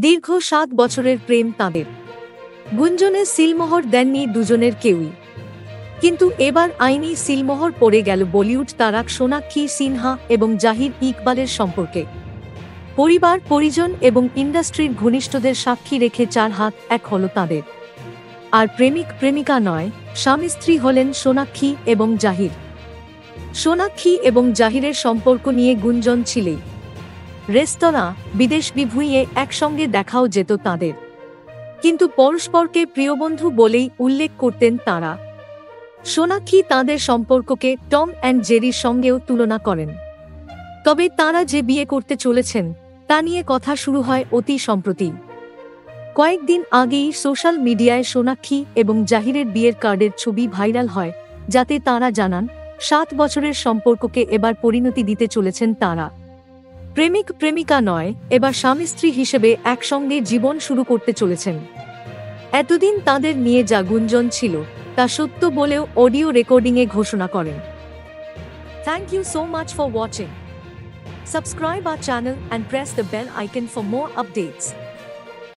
দীর্ঘ 7 বছরের প্রেম তাঁদের। গুঞ্জনে সিলমোহর দেননি দুজনের কেউই। কিন্তু এবার আইনি সিলমোহর পড়ে গেল বলিউড তারকা সোনাক্ষী সিনহা এবং জাহির ইকবালের সম্পর্কে। পরিবার, পরিজন এবং ইন্ডাস্ট্রির ঘনিষ্ঠদের সাক্ষী রেখে 4 হাত এক হল তাঁদের। আর প্রেমিক প্রেমিকা নয়, স্বামী স্ত্রী হলেন সোনাক্ষী এবং জাহির। সোনাক্ষী এবং জাহিরের সম্পর্ক নিয়ে গুঞ্জন ছিলেই। রেস্তোরাঁ, বিদেশ বিভুঁইয়ে একসঙ্গে দেখাও যেত তাঁদের। কিন্তু পরস্পরকে প্রিয়বন্ধু বলেই উল্লেখ করতেন তাঁরা। সোনাক্ষী তাঁদের সম্পর্ককে টম অ্যান্ড জেরির সঙ্গেও তুলনা করেন। তবে তাঁরা যে বিয়ে করতে চলেছেন তা নিয়ে কথা শুরু হয় অতি সম্প্রতি। কয়েকদিন আগেই সোশ্যাল মিডিয়ায় সোনাক্ষী এবং জাহিরের বিয়ের কার্ডের ছবি ভাইরাল হয়, যাতে তাঁরা জানান 7 বছরের সম্পর্ককে এবার পরিণতি দিতে চলেছেন তাঁরা। প্রেমিক প্রেমিকা নয়, এবার স্বামী স্ত্রী হিসেবে একসঙ্গে জীবন শুরু করতে চলেছেন। এতদিন তাঁদের নিয়ে যা গুঞ্জন ছিল তা সত্য বলেও অডিও রেকর্ডিংয়ে ঘোষণা করেন। Thank you so much for watching. Subscribe our channel and press the bell icon for more updates.